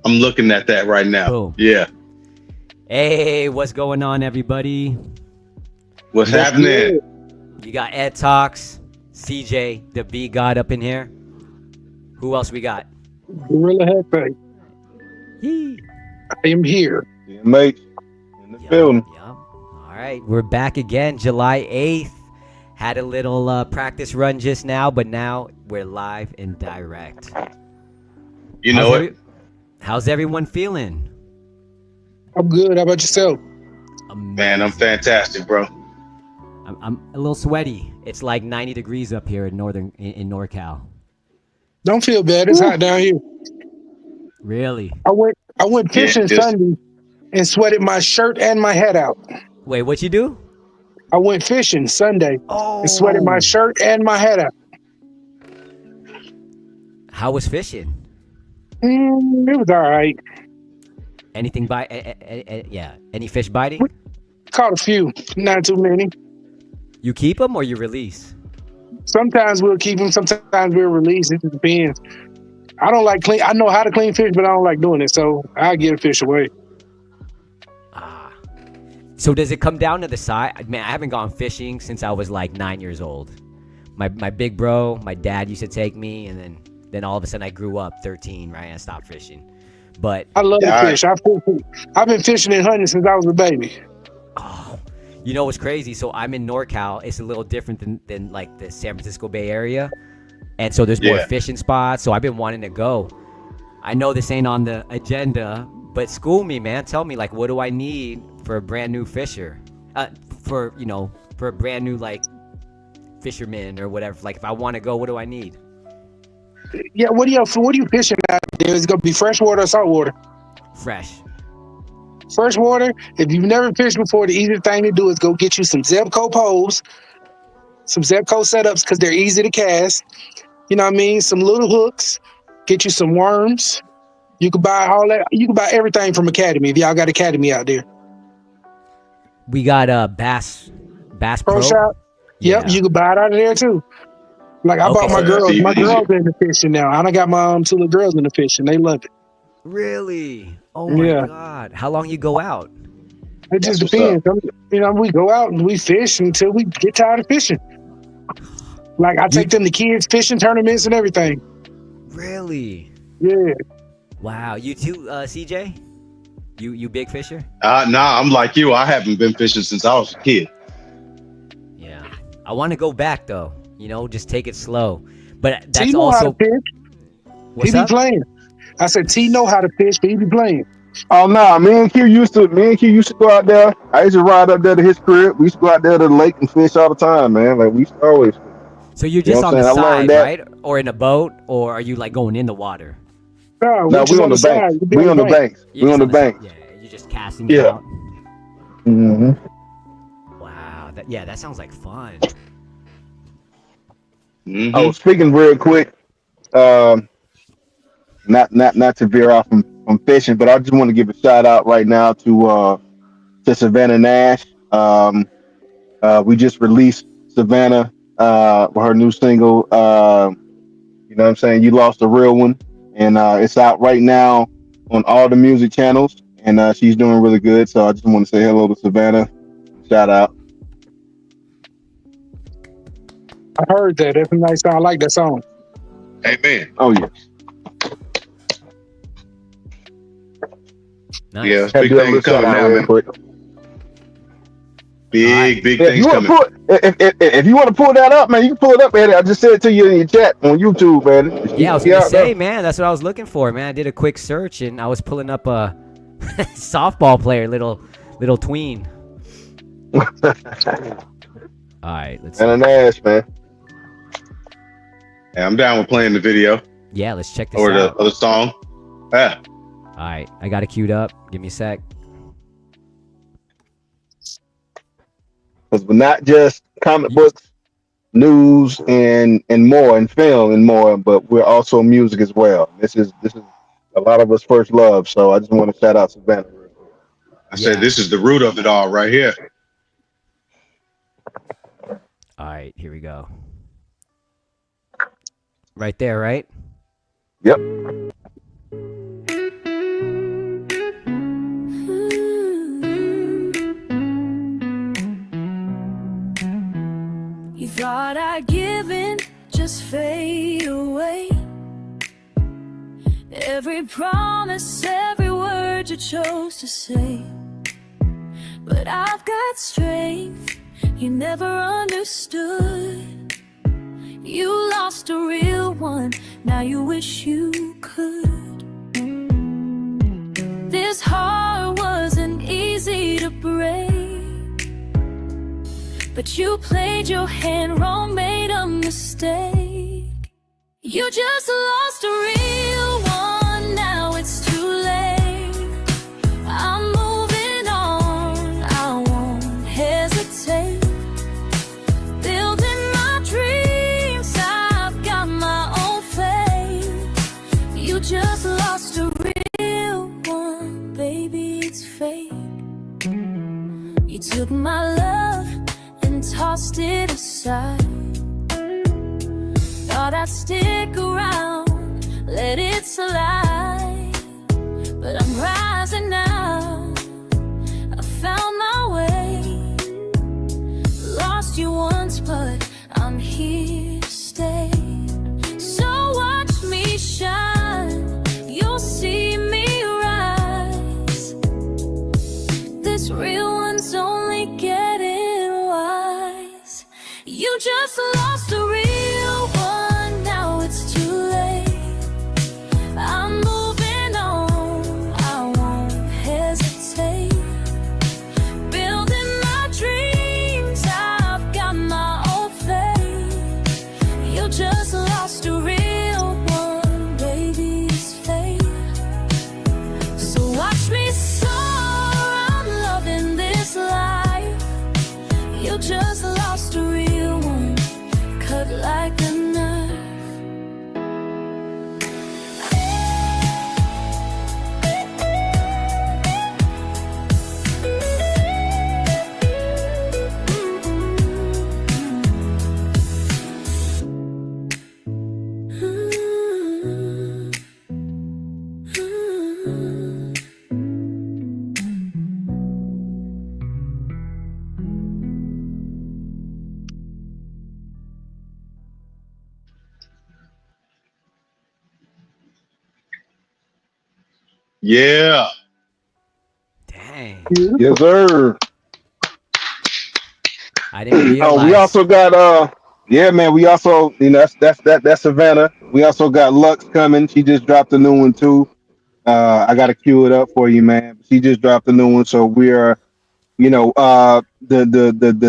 I'm looking at that right now. Boom. Yeah. Hey, what's going on, everybody? What's That's happening? good. You got Ed Talks, CJ, the B God up in here. Who else we got? Gorilla Hefe. Yee. I am here. TMH in the building. Yup. All right, we're back again, July 8th. Had a little practice run just now, but now we're live and direct. You know it. How's everyone feeling? I'm good. How about yourself? Man, I'm fantastic, bro. I'm a little sweaty. It's like 90 degrees up here in NorCal. Don't feel bad. It's hot down here. Really? I went fishing just- Sunday and sweated my shirt and my hat out. Wait, what you do? I went fishing Sunday and sweated my Oh. shirt and my hat out. How was fishing? It was all right. Anything yeah. Any fish biting? Caught a few, not too many. You keep them or you release? Sometimes we'll keep them. Sometimes we'll release. It just depends. I don't like clean. I know how to clean fish, but I don't like doing it. So I get a fish away. So does it come down to the size? Man, I haven't gone fishing since I was like 9 years old. My big bro, my dad used to take me, and then all of a sudden I grew up 13, right? And I stopped fishing. But I love to fish. I've been fishing and hunting since I was a baby. oh, you know what's crazy? So I'm in NorCal. It's a little different than like the San Francisco Bay Area. And so there's more fishing spots. So I've been wanting to go. I know this ain't on the agenda, but school me, man. Tell me, like, what do I need for a brand new fisher? For a brand new, like, fisherman or whatever. Like, if I want to go, what do I need? Yeah, what are you fishing out there? Is it gonna be freshwater or saltwater? Fresh. Freshwater, if you've never fished before, the easiest thing to do is go get you some Zebco poles, some Zebco setups, because they're easy to cast. You know what I mean? Some little hooks, get you some worms. You can buy all that. You can buy everything from Academy if y'all got Academy out there. We got Bass Pro. Shop. Yep, Yeah. you can buy it out of there too. Like I bought my girls. My girls in the fishing now. I done got my two little girls in the fishing. They love it. Really? Oh my God. How long you go out? It just depends. We go out and we fish until we get tired of fishing. Like I take them to kids fishing tournaments and everything. Really? Yeah. Wow. You too, CJ? You big fisher? Nah, I'm like you. I haven't been fishing since I was a kid. Yeah. I want to go back though. Just take it slow. But that's T know also. how to fish. What's He up? be playing. I said T know how to fish, but he be playing. Oh no, me and Q used to go out there. I used to ride up there to his crib. We used to go out there to the lake and fish all the time, man. Like we used to always. So you're You know just what on I'm the saying? I learned side, that. right? Or in a boat, or are you like going in the water? No, No, we on the banks. We on the banks. We on the banks. Yeah, you're just casting Yeah. out. Mm-hmm. Wow. That sounds like fun. Mhm. Oh, speaking real quick, not to veer off from fishing, but I just want to give a shout out right now to Savannah Nash. We just released Savannah with her new single. You know what I'm saying? You Lost a Real One, and it's out right now on all the music channels, and she's doing really good. So I just want to say hello to Savannah. Shout out. I heard that. That's a nice song. I like that song. Amen. Oh yeah. Nice. Yeah, Had to big do a things little shout coming out now, real man. quick. Big If things you want coming. if you want to pull that up, man, you can pull it up, man. I just said it to you in your chat on YouTube, man. Yeah, I was gonna say, man, that's what I was looking for, man. I did a quick search and I was pulling up a softball player, little tween. All right, let's see. And an ass, man. Yeah, I'm down with playing the video Yeah, let's check this or out. the song. Yeah. All right, I got it queued up. Give me a sec. Because we're not just comic books, news, and more, and film and more, but we're also music as well. This is a lot of us first love. So I just want to shout out Savannah. I said this is the root of it all right here. All right, here we go. Right there, right? Yep. every promise, every word you chose to say. But I've got strength you never understood. You lost a real one, now you wish you could. This heart wasn't easy to break, but you played your hand wrong, made a mistake. You just lost a real one, now it's too late. I'm moving on, I won't hesitate. Building my dreams, I've got my own faith. You just lost a real one, baby, it's fake. You took my love and tossed it aside. Thought I'd stick around, let it slide. But I'm rising now, I found my way. Lost you once, but I'm here to stay. So watch me shine, you'll see me rise. This real one's only getting wise. You just lost a real one, now it's too late. I'm moving on, I won't hesitate. Building my dreams, I've got my own faith. You just lost a real one, baby, it's fate. So watch me soar, I'm loving this life. You just lost a real one, cut like a knife. Yeah. Dang. Yes, sir. I didn't Oh, realize. we also got yeah, man. We also, that's Savannah. We also got Lux coming. She just dropped a new one too. I gotta cue it up for you, man. She just dropped a new one, so we are, the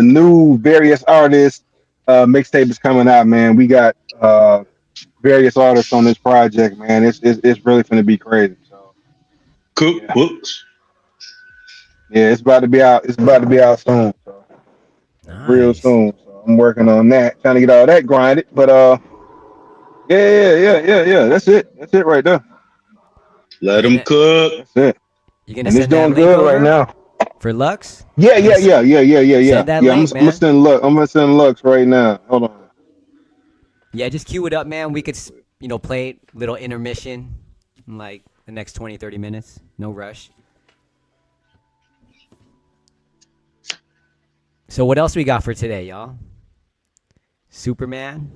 new various artists mixtape is coming out, man. We got various artists on this project, man. It's really gonna be crazy. So yeah, Cookbooks. yeah, it's about to be out. It's about to be out soon. So real Nice. soon. So I'm working on that, trying to get all that grinded. But yeah. That's it. That's it right there. Let You them gonna cook. That's it. you gonna And it's send that doing link good right over now. for Lux? Yeah, You yeah, gonna s- yeah, yeah, yeah, yeah, yeah. Send that Yeah, link, I'm gonna man. send Lux. I'm gonna send Lux right now. Hold on. Yeah, just cue it up, man. We could, play it, little intermission in like the next 20, 30 minutes. No rush. So what else we got for today, y'all? Superman,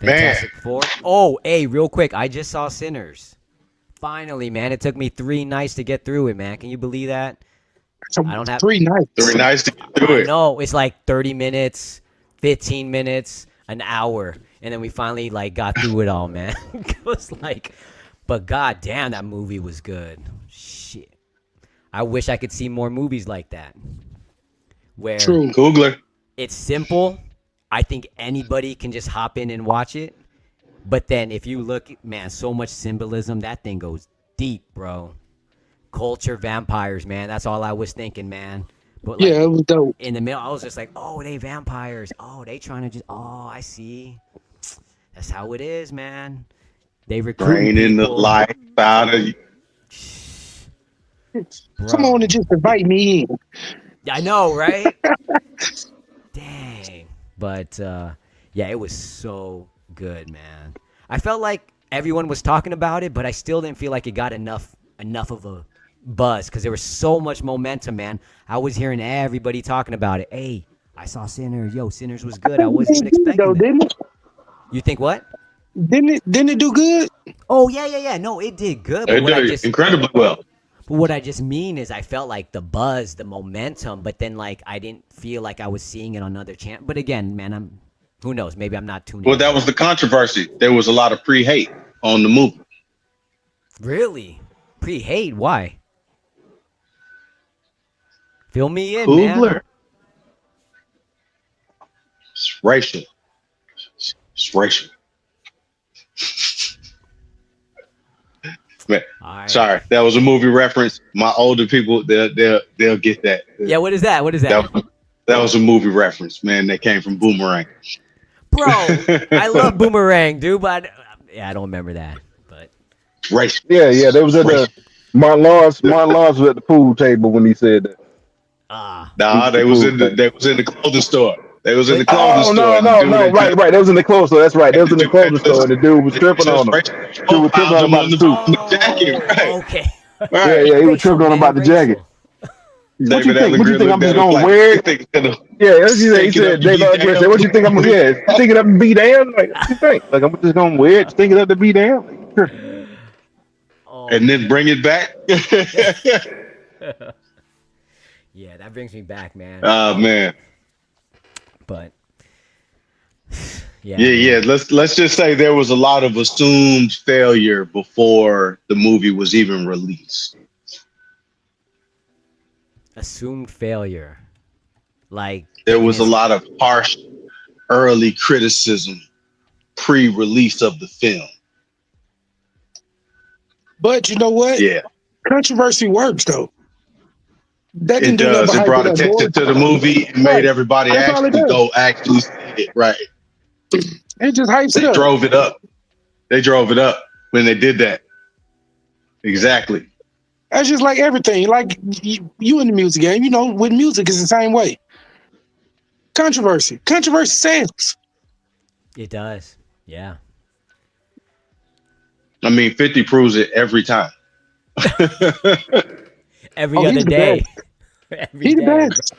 Man. Fantastic Four. Oh, hey, real quick, I just saw Sinners. Finally, man. It took me 3 nights to get through it, man. Can you believe that? So I don't have. 3 nights. 3 nights to get through I it. know it's like 30 minutes, 15 minutes, an hour, and then we finally like got through it all, man. It was like, but god damn, that movie was good. Shit, I wish I could see more movies like that, where True. Googler. it's simple. I think anybody can just hop in and watch it. But then if you look, man, so much symbolism. That thing goes deep, bro. Culture, vampires, man. That's all I was thinking, man. But like, Yeah, it was dope. in the middle, I was just like, oh, they vampires. Oh, they trying to just, oh, I see. That's how it is, man. They recruit Draining the people. life out of you. Come on and just invite me in. I know, right? Dang. But, yeah, it was so good, man. I felt like everyone was talking about it, but I still didn't feel like it got enough of a buzz because there was so much momentum, man. I was hearing everybody talking about it. Hey, I saw Sinners. Yo, Sinners was good. I wasn't even expecting Though, that. didn't it? You think what? Didn't it do good? Oh yeah. No, it did good. They But what I did just incredibly well. But what I just mean is I felt like the buzz, the momentum, but then like I didn't feel like I was seeing it on other channels. But again, man, who knows? Maybe I'm not tuning Well, in. that was the controversy. There was a lot of pre-hate on the movie. Really? Pre-hate? Why? Fill me in, man. Coogler. It's racial. It's racial. Man, All right. sorry, that was a movie reference. My older people, they'll get that. Yeah, what is that? What is that? That was a movie reference, man. That came from Boomerang. Bro, I love Boomerang, dude, but I don't remember that. But Racial. Yeah. They was at the Martin Lawrence was at the pool table when he said that. Nah, they was in the clothing store. They was in the clothing store. No, right. They was in the clothing store. That's right. They was in the clothing store, and the dude was tripping on them. Dude was tripping on him about the suit. Jacket, right? Okay. Right. Yeah, he was tripping on him about the jacket. What you think? What you think I'm just gonna wear it? Yeah, that's what he said. Dave Ugly said, "What you think I'm gonna wear? Think it up and be damn? Like, what you think? Like, I'm just gonna wear it, think it up to be damn? Like, And then bring it back." Yeah, that brings me back, man. Oh man. But Yeah. Let's just say there was a lot of assumed failure before the movie was even released. Assumed failure. Like There was a lot of harsh early criticism pre-release of the film. But you know what? Yeah, Controversy works though. That it didn't do nothing does. but It hype brought it up more. attention to the movie and made everybody That's all it actually does. go actually see it. Right. It just hypes it They up. drove it up. They drove it up when they did that. Exactly. That's just like everything. Like you in the music game, you know, with music it's the same way. Controversy sells. it does. Yeah. I mean, 50 proves it every time. Every Oh, other he's the day. best. Every He the day. best.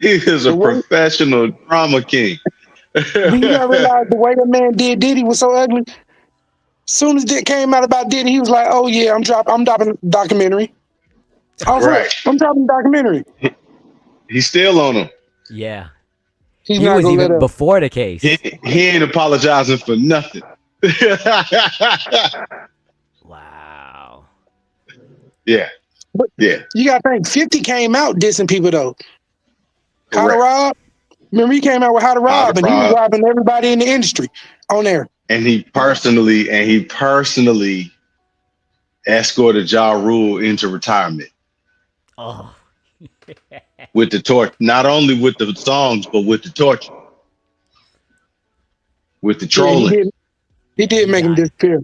He is a professional drama king. Do you not realize the way that man did Diddy was so ugly? Soon as it came out about Diddy, he was like, "Oh yeah, I'm dropping a documentary." Right. I'm dropping a documentary. He's still on him. Yeah. He's He not was gonna let even up. before the case. He ain't apologizing for nothing. Wow. Yeah. But Yeah. you gotta think 50 came out dissing people though. How to Correct. Rob? Remember he came out with How to Rob, and he was Rob. robbing everybody in the industry on there. And he personally escorted Ja Rule into retirement Oh. with the torch, not only with the songs, but with the torture, with the trolling. He did make him disappear.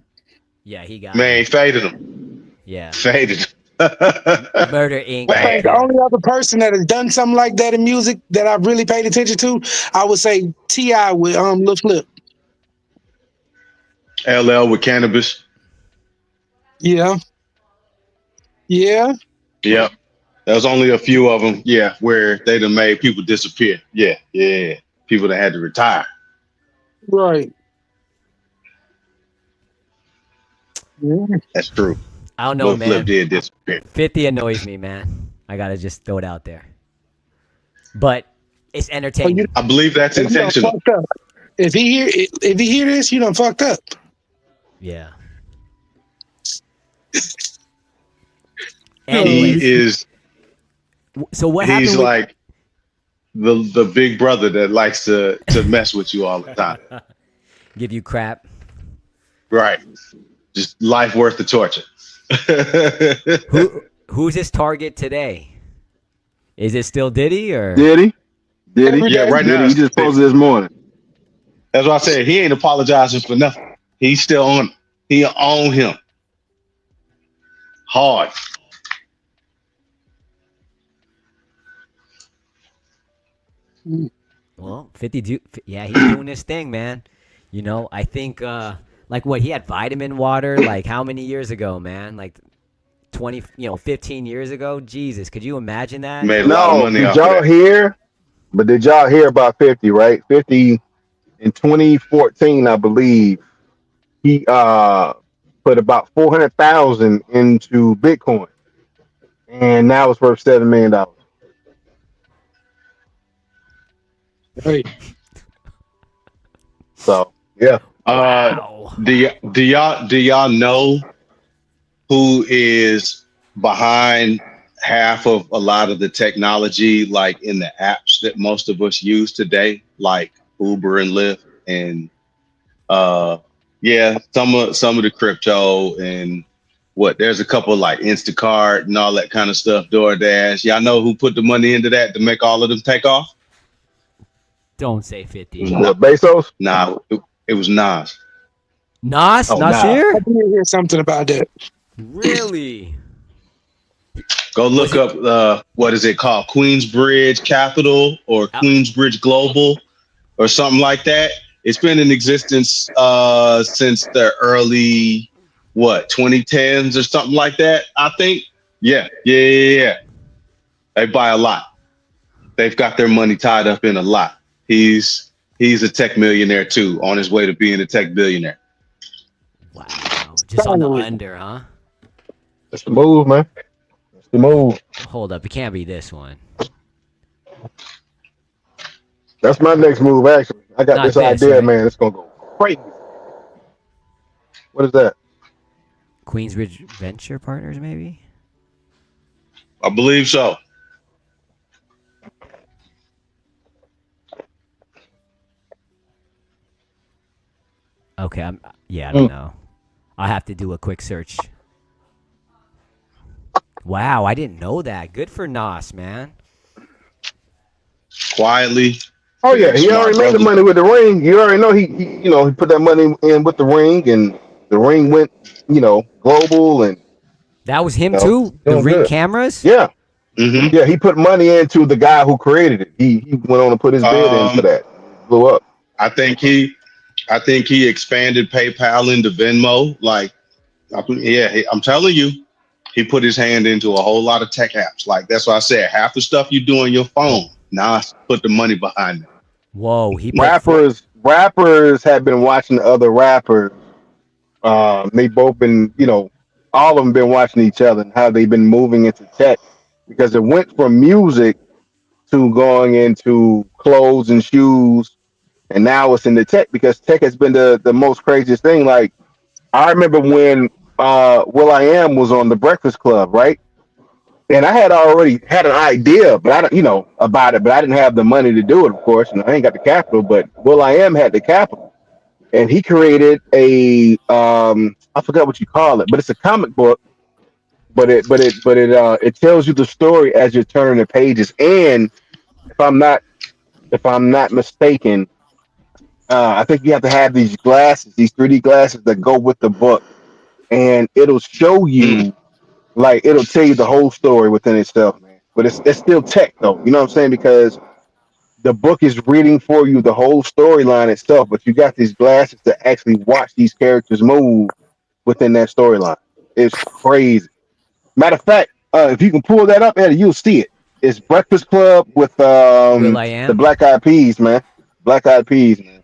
Yeah, he got Man, he faded him. Yeah. Faded him. Murder Inc. I think the only other person that has done something like that in music that I've really paid attention to, I would say T.I. with Lil Flip. LL with Cannabis. Yeah. Yep. There's only a few of them, yeah, where they done made people disappear. Yeah. People that had to retire. Right. Yeah. That's true. I don't know, Lil man. Flip did disappear. 50 annoys me, man. I gotta just throw it out there. But it's entertaining. I believe that's You done intentional. fucked up. If he hear this, you done fucked up. Yeah. He Anyways, is. so what happened? He's with- like the big brother that likes to mess with you all the time. give you crap. Right. Just life worth the torture. Who's his target today? Is it still Diddy or? Did he? Yeah, right now. He just posted this morning. That's why I said he ain't apologizing for nothing. He's still on him. He on him. Hard. Well, 50 yeah, he's doing his thing, man. You know, I think like what he had vitamin water like how many years ago, man? Like 20, 15 years ago. Jesus, could you imagine that? Made a lot of No, money did off y'all of that. hear? But did y'all hear about 50, right? 50 in 2014, I believe, he put about 400,000 into Bitcoin, and now it's worth $7 million. Hey, So yeah, Wow. Do y'all know who is behind half of a lot of the technology, like in the apps that most of us use today, like Uber and Lyft, and uh, yeah, some of the crypto and what? There's a couple like Instacart and all that kind of stuff. DoorDash. Y'all know who put the money into that to make all of them take off? Don't say It 50. was what, not. Bezos? Nah, it was Nas. Nas? Oh nah. I Nasir? did hear something about that. Really? Go Was look it? up what is it called? Queensbridge Capital or Uh, Queensbridge Global or something like that. It's been in existence since the early 2010s or something like that, I think. Yeah. They buy a lot. They've got their money tied up in a lot. He's a tech millionaire too, on his way to being a tech billionaire. wow. Just on the Finally. under, huh? That's the move, man. That's the move. Hold up. It can't be this one. That's my next move. Actually, I got Not this this, idea, right? man. It's gonna go crazy. What is that? Queensbridge Venture Partners, maybe? I believe so. Okay. Yeah, I don't Mm. know. I'll have to do a quick search. Wow. I didn't know that. Good for Nas, man. Quietly, Oh yeah, very he smart already made the brother. money with the ring. You already know he put that money in with the ring, and the ring went global, and That was him he's too? The doing Ring good. cameras? Yeah, Hmm. yeah. He put money into the guy who created it. He went on to put his bid in for Um, that. Blew up. I think he expanded PayPal into Venmo. Like, I'm telling you, he put his hand into a whole lot of tech apps. Like that's why I said half the stuff you do on your phone. Nas put the money behind it. Whoa. He put four. Rappers have been watching other rappers. They both been, all of them been watching each other and how they've been moving into tech because it went from music to going into clothes and shoes, and now it's in the tech because tech has been the most craziest thing. Like I remember when Will I Am was on the Breakfast Club, right? And I had already had an idea, but I don't, about it, but I didn't have the money to do it, of course, and I ain't got the capital. But Will I Am had the capital, and he created a I forgot what you call it, but it's a comic book, but it tells you the story as you're turning the pages. And if I'm not if I'm not mistaken, I think you have to have these glasses, these 3D glasses that go with the book, and it'll show Mm, you, like it'll tell you the whole story within itself, man. But it's still tech though, you know what I'm saying? Because the book is reading for you the whole storyline itself, but you got these glasses to actually watch these characters move within that storyline. It's crazy. Matter of fact, if you can pull that up, Eddie, you'll see it. It's Breakfast Club with Will I the Am? Black Eyed Peas, man. Black Eyed Peas, man.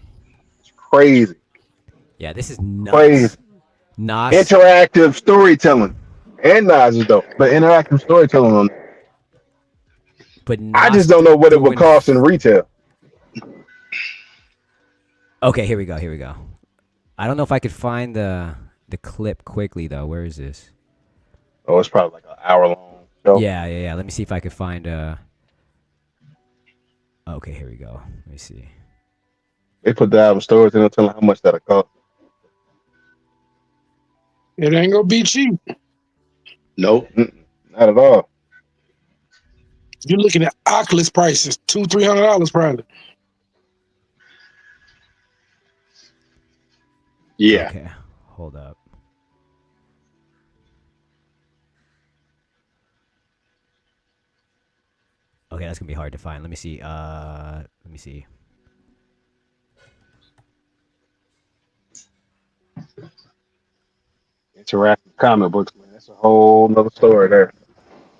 It's crazy, Yeah, this is crazy. nuts. Nas, Interactive storytelling, and Nas is dope, but interactive storytelling on. but I Nas just don't know what it would doing. cost in retail. Okay, here we go. Here we go. I don't know if I could find the clip quickly though. Where is this? Oh, it's probably like an hour long show. Yeah. Let me see if I could find. Okay, here we go. Let me see. They put the album stores and they'll tell them how much that'll cost. It ain't gonna be cheap. nope. Not at all. You're looking at Oculus prices, $200-$300 probably. Yeah. Okay, hold up. Okay, that's gonna be hard to find. Let me see. Let me see. Interactive comic books, man. That's a whole nother story there.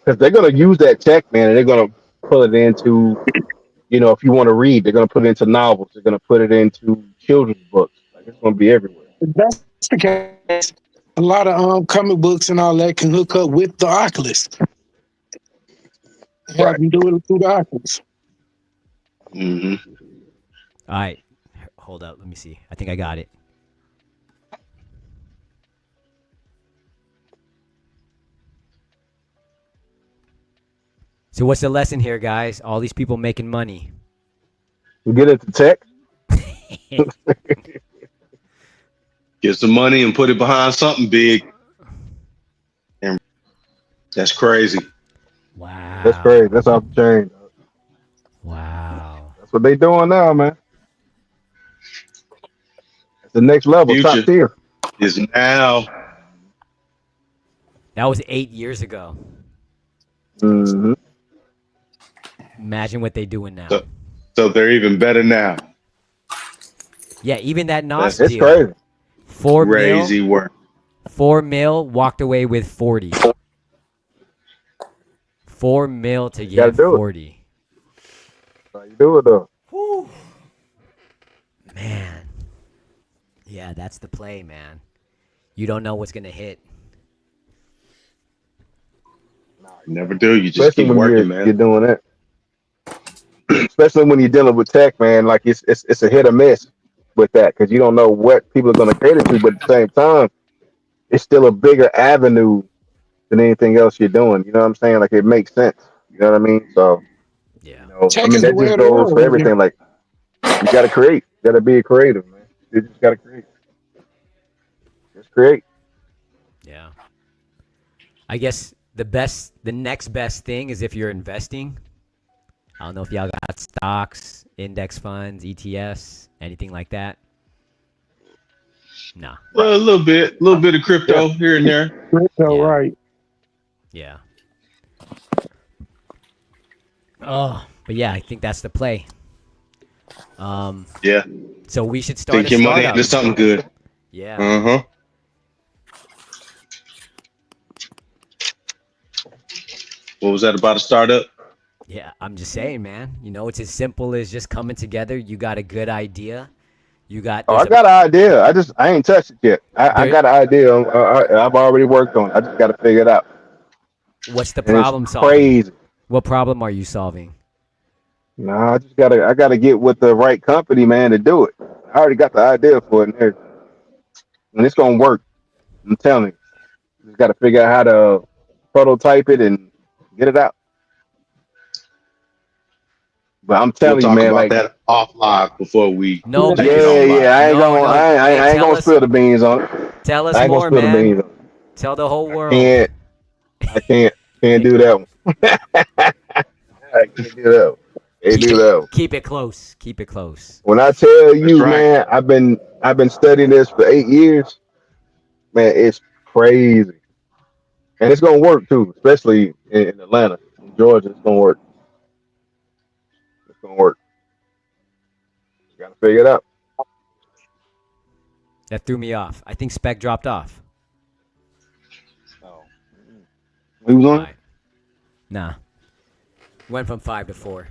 Because they're gonna use that tech, man, and they're gonna pull it into, if you want to read, they're gonna put it into novels. They're gonna put it into children's books. Like it's gonna be everywhere. That's the case, a lot of comic books and all that can hook up with the Oculus. Have Right. them do it through the Oculus. Hmm. All right, hold up. Let me see. I think I got it. So what's the lesson here, guys? All these people making money. You get into tech. Get some money and put it behind something big. And that's crazy. Wow. That's crazy. That's off the chain. Wow. That's what they doing now, man. It's the next level, top Future tier. is now. That was 8 years ago. Hmm. Imagine what they doing now. So they're even better now. Yeah, even that Nos That's It's deal. crazy. 4 crazy mil. work. 4 mil. Walked away with 40. 4 mil to gotta get do it. 40. How you do it though? Man. Yeah, that's the play, man. You don't know what's gonna hit. You never do. You just Especially keep when working, you're man. doing that. Especially when you're dealing with tech, man. Like it's a hit or miss with that because you don't know what people are going to cater to, but at the same time, it's still a bigger avenue than anything else you're doing. You know what I'm saying? Like it makes sense. You know what I mean? So, Yeah. Tech I mean is the that way just of the goes world for right now. everything. Like you got to create. You got to be a creative, man. You just got to create. Just create. Yeah. I guess the next best thing is if you're investing. I don't know if y'all got stocks, index funds, ETFs, anything like that. Nah. Well, a little bit of Yeah. crypto here and there. Crypto, Yeah. right. Yeah. Oh, but yeah, I think that's the play. Yeah. So we should start Take a your money startup. into something good. Yeah. Uh-huh. What was that about a startup? Yeah, I'm just saying, man. You know, it's as simple as just coming together. You got a good idea. You got Oh, there's I a got an idea. I ain't touched it yet. I there. got an idea. I've already worked on it. I just got to figure it out. What's the And it's problem solving? crazy. What problem are you solving? No, I gotta get with the right company, man, to do it. I already got the idea for it, and everything. And it's gonna work. I'm telling you. Just gotta figure out how to prototype it and get it out. But I'm We'll telling you, talk man, about like, that off live before we No, take but it yeah, on yeah. live. I ain't no, gonna, no. Hey, I ain't tell gonna us, spill the beans on it. tell us I ain't gonna more, spill the beans man. on it. Tell the whole I world. can't, I can't do that one. I can't do that one. Can't Keep do it, that one. keep it close. Keep it close. When I tell That's you, right. man, I've been studying this for 8 years. Man, it's crazy. And it's gonna work too, especially in Atlanta, in Georgia. It's gonna work. It's gonna work. You gotta figure it out. That threw me off. I think Spec dropped off. Oh. He was All on. right. Nah. Went from 5 to 4.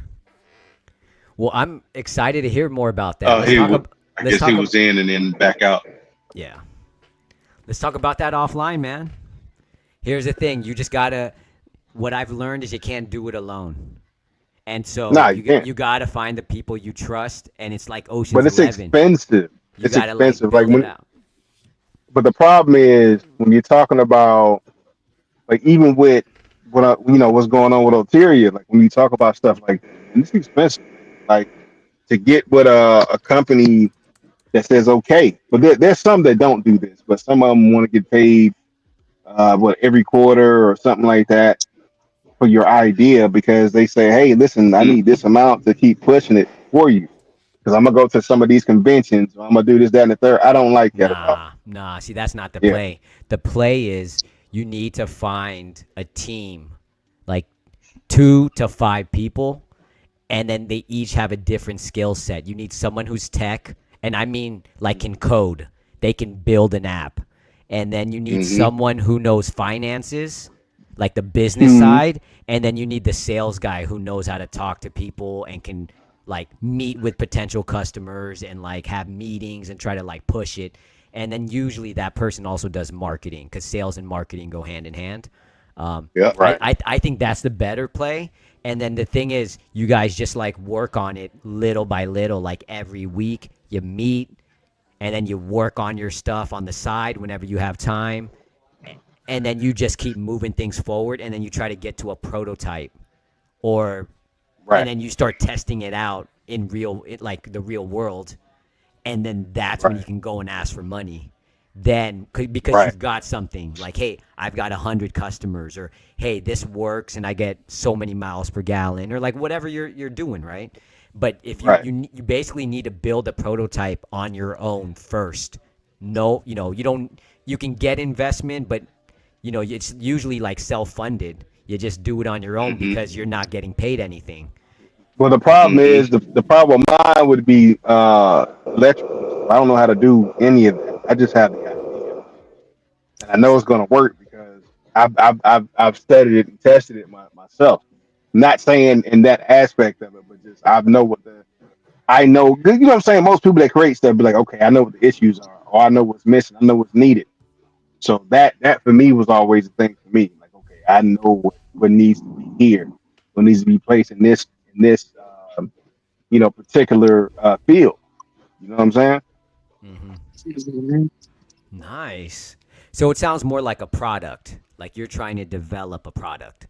Well, I'm excited to hear more about that. Oh, Let's talk. I Let's guess talk. he was in and then back out. Yeah. Let's talk about that offline, man. Here's the thing. You just gotta. What I've learned is you can't do it alone. And so Nah, you can't. you gotta find the people you trust, and it's like But Ocean's it's 11. expensive. You It's gotta like expensive. Like build it when, out. but the problem is when you're talking about like even with what's going on with Ulterior. Like when you talk about stuff like that, and it's expensive. Like to get with a company that says okay, but there's some that don't do this, but some of them want to get paid every quarter or something like that for your idea because they say, hey, listen, I Mm. need this amount to keep pushing it for you because I'm gonna go to some of these conventions. Or I'm gonna do this, that, and the third. I don't like that at all. Nah. See, that's not the Yeah, play. The play is you need to find a team, like 2 to 5 people, and then they each have a different skill set. You need someone who's tech, and I mean like can code. They can build an app. And then you need Hmm. someone who knows finances, like the business hmm side, and then you need the sales guy who knows how to talk to people and can like meet with potential customers and like have meetings and try to like push it. and then usually that person also does marketing because sales and marketing go hand in hand. Yeah. Right. I think that's the better play. And then the thing is, you guys just like work on it little by little, like every week you meet, and then you work on your stuff on the side whenever you have time, and then you just keep moving things forward, and then you try to get to a prototype, or and Right. then you start testing it out in like the real world, and then that's when you Right. can go and ask for money. Then because Right. you've got something like, hey, I've got 100 customers, or hey, this works and I get so many miles per gallon, or like whatever you're doing, right? But if Right. you basically need to build a prototype on your own first. No, you don't, you can get investment, but it's usually like self-funded. You just do it on your own Mm-hmm. because you're not getting paid anything. Well, the problem is Mm-hmm. the problem of mine would be electrical. So I don't know how to do any of that. I just have the idea, and I know it's going to work because I've studied it and tested it myself. Not saying in that aspect of it, but just I know. You know what I'm saying? Most people that create stuff be like, okay, I know what the issues are, or I know what's missing, I know what's needed. So that for me was always a thing for me. Like, okay, I know what needs to be here, what needs to be placed in this particular field. You know what I'm saying? Hmm. Mhm. Nice. So it sounds more like a product, like you're trying to develop a product.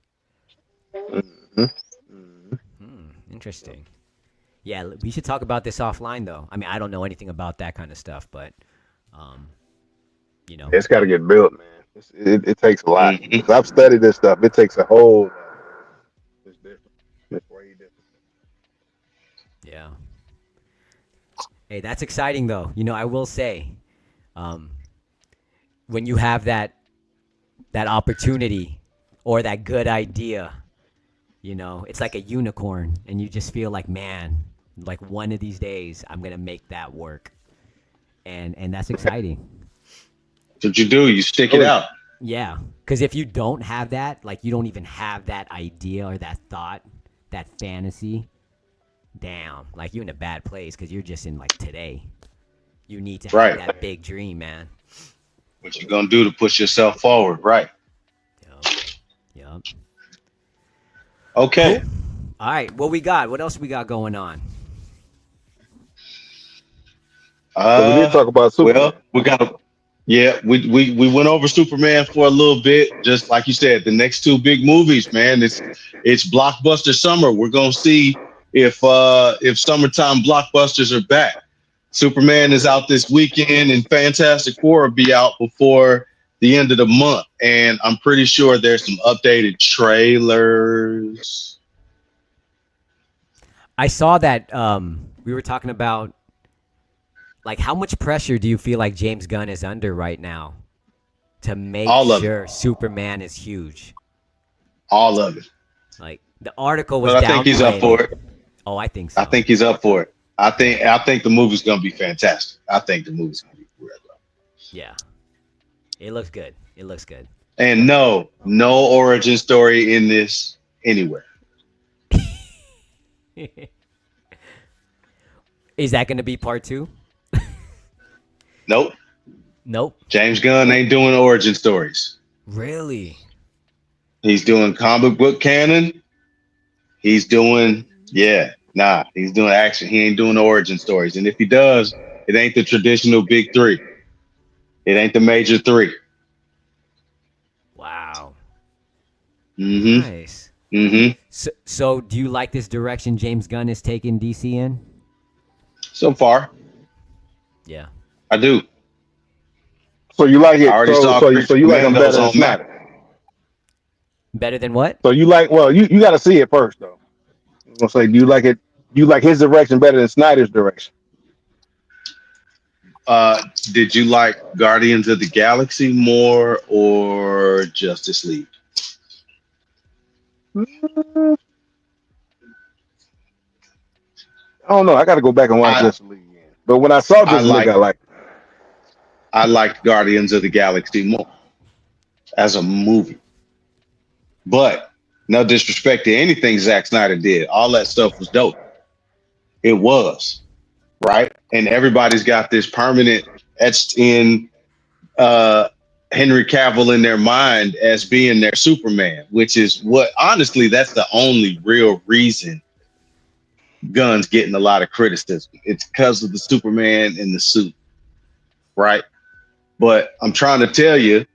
Hmm. Hmm. Interesting. Yeah, we should talk about this offline, though. I mean, I don't know anything about that kind of stuff, but, um, you know, It's got to get built, man. It takes a lot. Mm-hmm. 'Cause I've studied this stuff. It takes a whole lot. It's different. It's way different. yeah. Hey, that's exciting, though. I will say, um, when you have that opportunity or that good idea, it's like a unicorn, and you just feel like, man, like one of these days I'm gonna make that work, and that's exciting. That's what you do. You stick it Really? out. Yeah, because if you don't have that, like you don't even have that idea or that thought, that fantasy, damn, like you're in a bad place because you're just in like today. You need to have Right. that big dream, man. What you gonna do to push yourself forward? Right. Yup. Yup. Okay. Cool. All right, what we got? What else we got going on? So we did talk about Well, Superman. we got to. Yeah, we went over Superman for a little bit. Just like you said, the next two big movies, man. It's blockbuster summer. We're gonna see if summertime blockbusters are back. Superman is out this weekend, and Fantastic Four will be out before the end of the month. And I'm pretty sure there's some updated trailers. I saw that we were talking about like how much pressure do you feel like James Gunn is under right now to make All of it. sure Superman is huge? All of it. Like the article was But I think he's up for downplaying. it. Oh, I think I so. think he's up for it. I think the movie's gonna be fantastic. I think the movie's gonna be real. Yeah, it looks good. It looks good. And no origin story in this anywhere. Is that going to be part two? Nope. Nope. James Gunn ain't doing origin stories. Really? He's doing comic book canon. He's doing he's doing action. He ain't doing origin stories. And if he does, it ain't the traditional big three. It ain't the major three. Wow. Mm-hmm. Nice. Mm-hmm. So do you like this direction James Gunn is taking DC in? So far, Yeah. I do. So you like I it? already So saw so Chris so you like him Commando's better than on Mac. Snyder? Better than what? So you like? Well, you got to see it first, though. I'm gonna say, do you like it? Do you like his direction better than Snyder's direction? Did you like Guardians of the Galaxy more or Justice League? I don't know. I got to go back and watch I Justice League again. But when I saw I Justice League, like I liked it. I liked Guardians of the Galaxy more as a movie. But no disrespect to anything Zack Snyder did. All that stuff was dope. It was, right? And everybody's got this permanent etched in uh, Henry Cavill in their mind as being their Superman, which is what honestly that's the only real reason Gunn's getting a lot of criticism. It's because of the Superman in the suit, right? But I'm trying to tell you,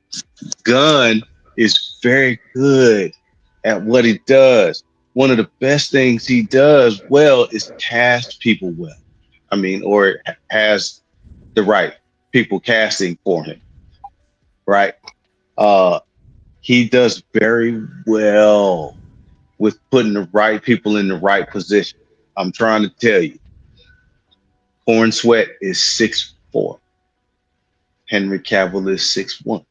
Gunn is very good at what he does. One of the best things he does well is cast people well. I mean, or has the right people casting for him, right? Uh, he does very well with putting the right people in the right position. I'm trying to tell you, Corn Sweat is 6'4". Henry Cavill is 6'1".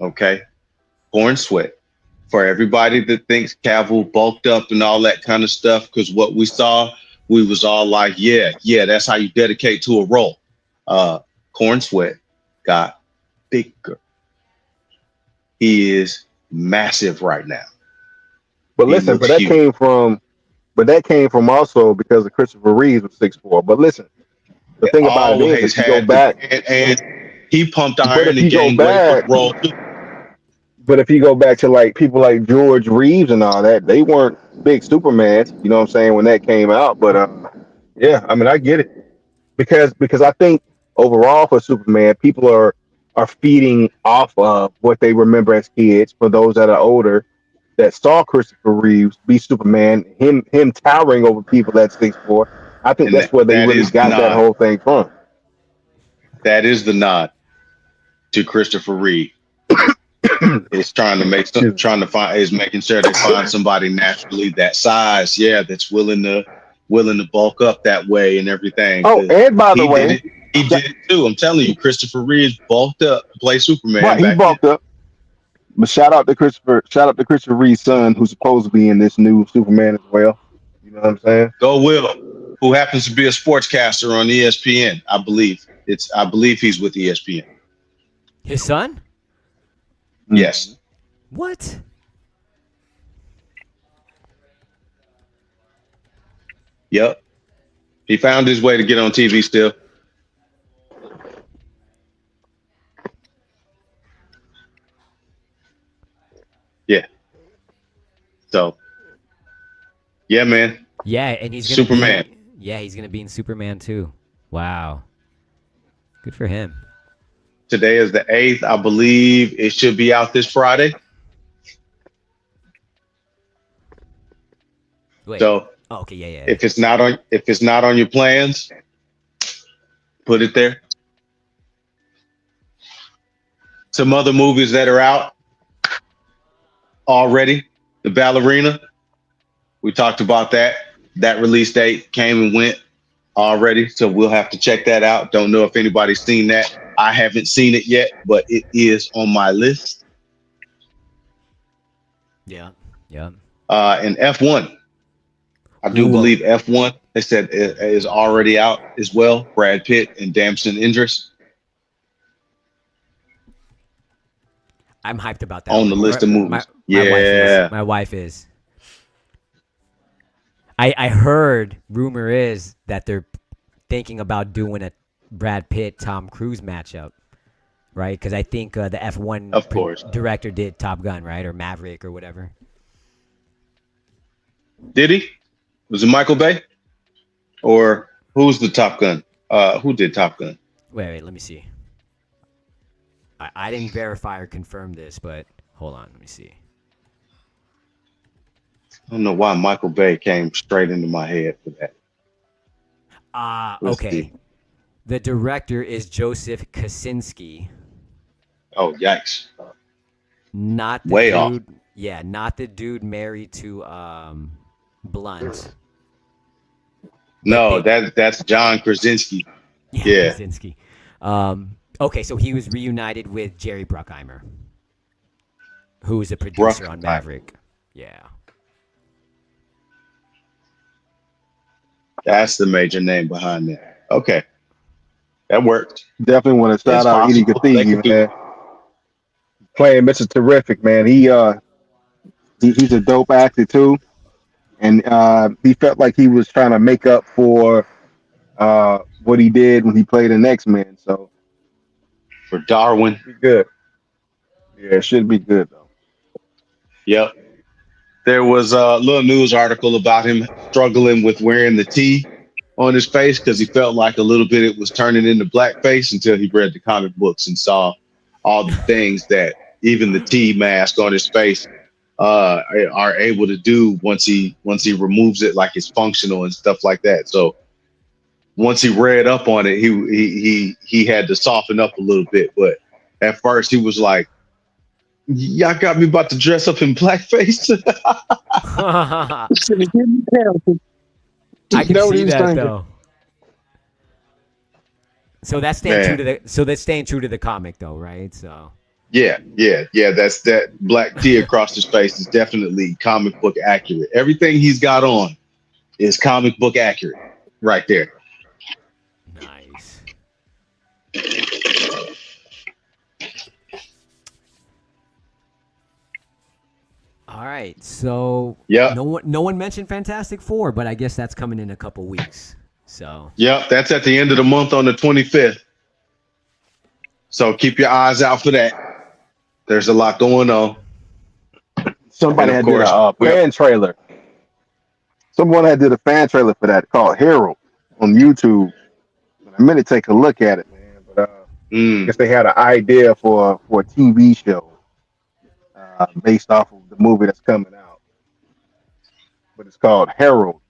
Okay, Corn Sweat. For everybody that thinks Cavill bulked up and all that kind of stuff, because what we saw, we was all like, yeah, that's how you dedicate to a role. Corn Sweat got bigger. He is massive right now. But listen, but that came from also because of Christopher Reeves was 6'4". But listen, the thing about it is, if you go back, and he pumped but iron if and you go gained weight for the back, role too. but if you go back to like people like George Reeves and all that, they weren't big Supermans. You know what I'm saying when that came out? But yeah, I mean I get it because I think overall for Superman, people are feeding off of what they remember as kids. For those that are older, that saw Christopher Reeves be Superman, him towering over people at 6'4". I think And that's where they that really is the got that nod. whole thing from. That is the nod to Christopher Reeve. Is trying to make some, Excuse me. trying to find, is making sure they find somebody naturally that size, yeah, that's willing to bulk up that way and everything. Oh, Because and by the he did way, it. He did it too. I'm telling you, Christopher Reeves bulked up to play Superman right, he back then. bulked up. But shout out to Christopher Reeve's son, who's supposed to be in this new Superman as well. You know what I'm saying? Go Will, who happens to be a sportscaster on ESPN. I believe he's with ESPN. His son? Yes. What? Yep. He found his way to get on TV still. Yeah. So, yeah, man. Yeah, and he's gonna Superman. he's gonna be in Superman too. Wow, good for him. Today is the 8th. I believe it should be out this Friday. Wait. So, Oh, okay, yeah. if it's not on your plans, put it there. Some other movies that are out already. The Ballerina. We talked about that. That release date came and went already, so we'll have to check that out. Don't know if anybody's seen that. I haven't seen it yet, but it is on my list. Yeah. And F1. I do believe F1, they said, is already out as well. Brad Pitt and Damson Idris I'm hyped about that on the list of movies. My wife is. I heard, rumor is that they're thinking about doing a Brad Pitt Tom Cruise matchup, right? Because I think the F1 Of course. director did Top Gun, right, or Maverick or whatever. Did he? Was it Michael Bay? Or who's the Top Gun? Who did Top Gun? Wait, let me see. I didn't verify or confirm this, but hold on, let me see. I don't know why Michael Bay came straight into my head for that. Okay. see. The director is Joseph Kosinski. Oh, yikes. Not the Way dude. off. Yeah, not the dude married to Blunt. No, that's John Krasinski. Yeah. Kosinski. Okay, so he was reunited with Jerry Bruckheimer, who was a producer on Maverick. Yeah. That's the major name behind that. Okay. That worked. Definitely want to shout It's out Edie possible. They could Gathegi, do- man. Playing Mr. Terrific, man. He's a dope actor too, and he felt like he was trying to make up for what he did when he played in X-Men. So For Darwin. be good. Yeah, it should be good though. Yep. There was a little news article about him struggling with wearing the T on his face because he felt like a little bit it was turning into blackface until he read the comic books and saw all the things that even the T mask on his face are able to do once he removes it, like it's functional and stuff like that. So once he read up on it, he had to soften up a little bit. But at first he was like, y'all got me about to dress up in blackface. I Should've given me character. can Know what see he was that thinking. though. So that's staying true to the. So that's staying true to the comic though, right? So. Yeah. That's that black T across his face is definitely comic book accurate. Everything he's got on is comic book accurate, right there. Nice. All right, so Yep. no one mentioned Fantastic Four, but I guess that's coming in a couple weeks. So Yep, that's at the end of the month on the 25th. So keep your eyes out for that. There's a lot going on. Somebody And of had did a course, fan trailer. Someone had did a fan trailer for that called Herald on YouTube. I meant to take a look at it, man. But I guess they had an idea for a TV show based off of the movie that's coming out. But it's called Herald.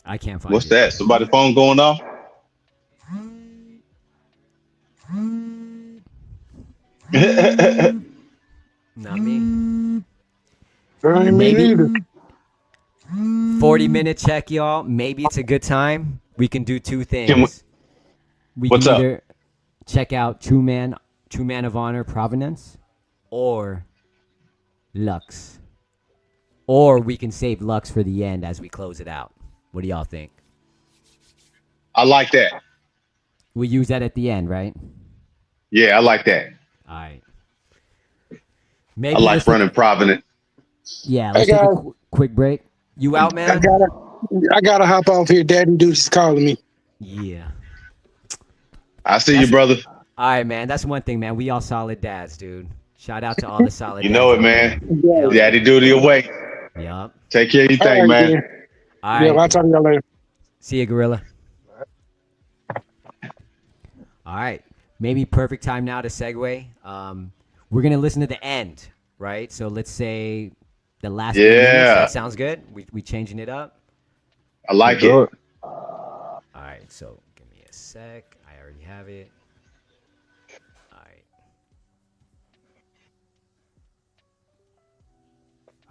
I can't find what's it. that? Somebody phone going off? Not me. Me Maybe neither. 40-minute check, y'all. Maybe it's a good time. We can do two things. We What's can up? either check out True Man of Honor Provenance or Lux. Or we can save Lux for the end as we close it out. What do y'all think? I like that. We use that at the end, right? Yeah, I like that. All right. I Maybe like let's running Providence. Yeah, let's take a quick break. You out, man? I gotta hop off here. Daddy Deuce is calling me. Yeah. I see you, brother. All right, man. That's one thing, man. We all solid dads, dude. Shout out to all the solid You dads. know it, out man. there. Hell Daddy duty away. yeah. Yep. Take care of your thing, All right, man. man. All Yeah, right. I'll talk to y'all later. See you, Gorilla. All right. Maybe perfect time now to segue. We're going to listen to the end, right? So let's say the last few minutes. That sounds good. We changing it up. I like it. All right. So give me a sec. I already have it. All right.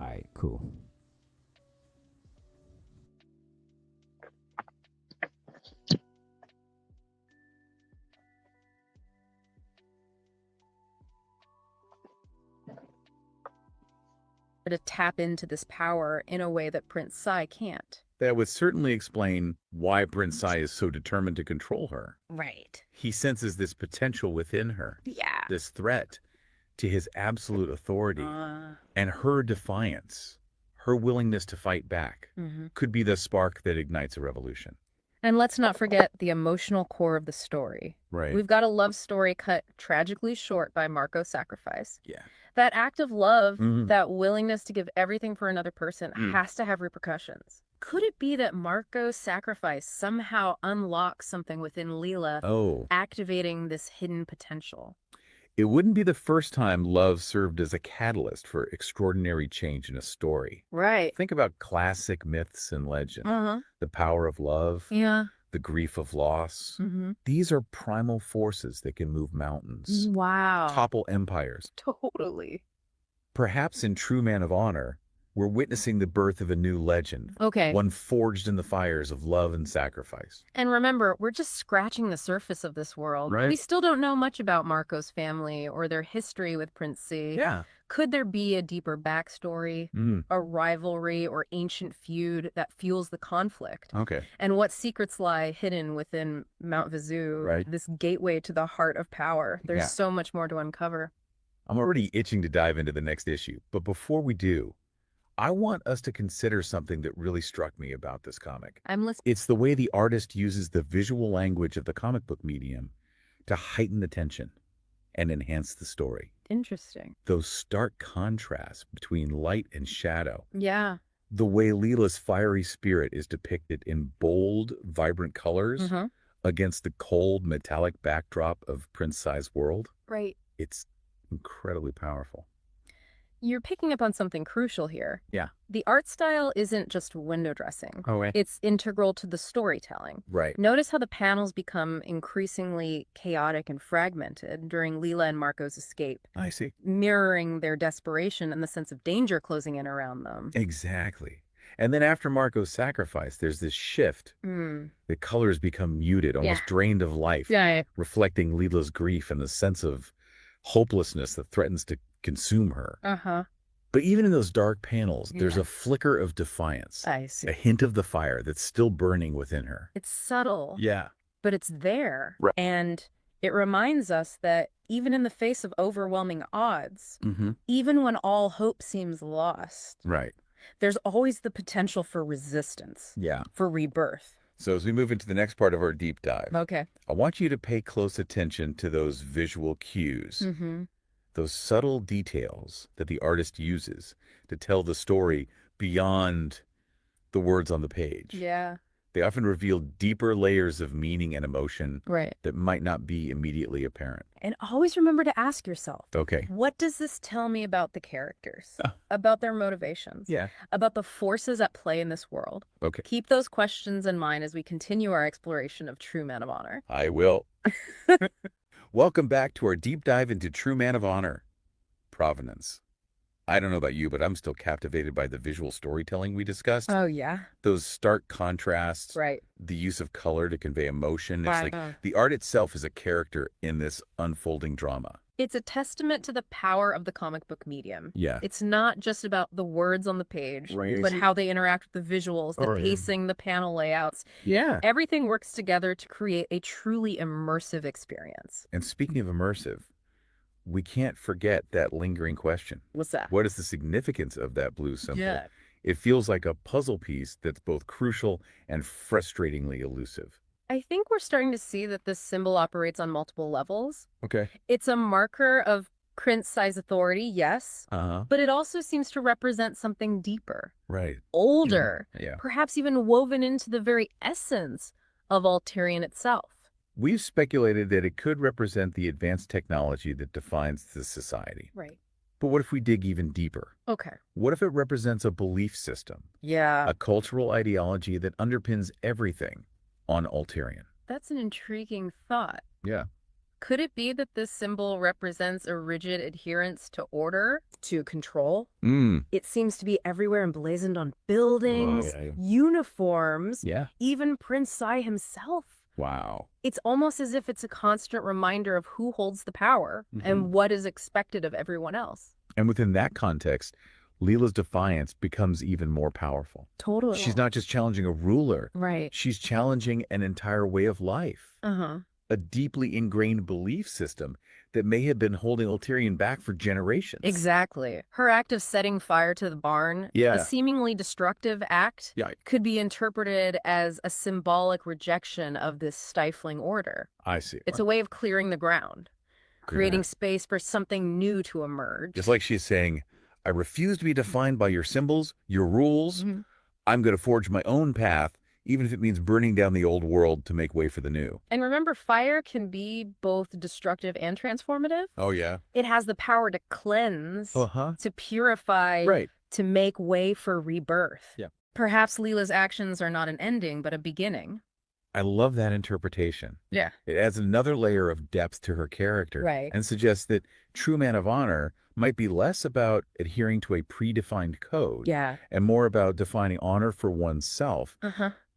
All right. Cool. To tap into this power in a way that Prince Sai can't. That would certainly explain why Prince Sai is so determined to control her. Right. He senses this potential within her, Yeah. this threat to his absolute authority, and her defiance, her willingness to fight back, could be the spark that ignites a revolution. And let's not forget the emotional core of the story. Right. We've got a love story cut tragically short by Marco's sacrifice. Yeah. That act of love, that willingness to give everything for another person has to have repercussions. Could it be that Marco's sacrifice somehow unlocks something within Leela, activating this hidden potential? It wouldn't be the first time love served as a catalyst for extraordinary change in a story. Right. Think about classic myths and legends. The power of love. Yeah. The grief of loss. These are primal forces that can move mountains. Wow. Topple empires. Totally. Perhaps in True Man of Honor, we're witnessing the birth of a new legend. Okay. One forged in the fires of love and sacrifice. And remember, we're just scratching the surface of this world. Right. We still don't know much about Marco's family or their history with Prince C. Yeah. Could there be a deeper backstory, a rivalry or ancient feud that fuels the conflict? Okay. And what secrets lie hidden within Mount Vizu, this gateway to the heart of power? There's so much more to uncover. I'm already itching to dive into the next issue, but before we do, I want us to consider something that really struck me about this comic. I'm listening. It's the way the artist uses the visual language of the comic book medium to heighten the tension and enhance the story. Interesting. Those stark contrasts between light and shadow. Yeah. The way Leela's fiery spirit is depicted in bold, vibrant colors against the cold, metallic backdrop of Prince Sai's world. Right. It's incredibly powerful. You're picking up on something crucial here. Yeah. The art style isn't just window dressing. Oh, wait. It's integral to the storytelling. Right. Notice how the panels become increasingly chaotic and fragmented during Leela and Marco's escape. I see. Mirroring their desperation and the sense of danger closing in around them. Exactly. And then after Marco's sacrifice, there's this shift. The colors become muted, almost drained of life, reflecting Leela's grief and the sense of hopelessness that threatens to consume her. But even in those dark panels, there's a flicker of defiance. I see. A hint of the fire that's still burning within her. It's subtle. Yeah. But it's there. Right. And it reminds us that even in the face of overwhelming odds, even when all hope seems lost, Right. there's always the potential for resistance. Yeah. For rebirth. So as we move into the next part of our deep dive, Okay. I want you to pay close attention to those visual cues. Those subtle details that the artist uses to tell the story beyond the words on the page. Yeah. They often reveal deeper layers of meaning and emotion Right. that might not be immediately apparent. And always remember to ask yourself, Okay. what does this tell me about the characters? About their motivations? Yeah. About the forces at play in this world? Okay. Keep those questions in mind as we continue our exploration of True Man of Honor. I will. Welcome back to our deep dive into True Man of Honor, Provenance. I don't know about you, but I'm still captivated by the visual storytelling we discussed. Oh, yeah. Those stark contrasts, Right. the use of color to convey emotion. It's Right. like the art itself is a character in this unfolding drama. It's a testament to the power of the comic book medium. Yeah. It's not just about the words on the page, Right. but how they interact with the visuals, the pacing, the panel layouts. Yeah. Everything works together to create a truly immersive experience. And speaking of immersive, we can't forget that lingering question. What's that? What is the significance of that blue symbol? Yeah. It feels like a puzzle piece that's both crucial and frustratingly elusive. I think we're starting to see that this symbol operates on multiple levels. Okay. It's a marker of Prince Sai's authority, yes, but it also seems to represent something deeper, Right. older, Yeah. perhaps even woven into the very essence of Alterian itself. We've speculated that it could represent the advanced technology that defines this society. Right. But what if we dig even deeper? Okay. What if it represents a belief system, Yeah. a cultural ideology that underpins everything on Alterian? That's an intriguing thought. Yeah. Could it be that this symbol represents a rigid adherence to order, to control? It seems to be everywhere emblazoned on buildings, uniforms, even Prince Sai himself. Wow. It's almost as if it's a constant reminder of who holds the power and what is expected of everyone else. And within that context, Leela's defiance becomes even more powerful. Totally. She's not just challenging a ruler. Right. She's challenging an entire way of life. A deeply ingrained belief system that may have been holding Alterian back for generations. Exactly. Her act of setting fire to the barn, a seemingly destructive act, could be interpreted as a symbolic rejection of this stifling order. I see. It's a way of clearing the ground, creating space for something new to emerge. Just like she's saying, I refuse to be defined by your symbols, your rules. I'm going to forge my own path, even if it means burning down the old world to make way for the new. And remember, fire can be both destructive and transformative. Oh, yeah. It has the power to cleanse, to purify, to make way for rebirth. Yeah. Perhaps Leela's actions are not an ending, but a beginning. I love that interpretation. Yeah. It adds another layer of depth to her character. Right. And suggests that True Man of Honor might be less about adhering to a predefined code. Yeah. And more about defining honor for oneself,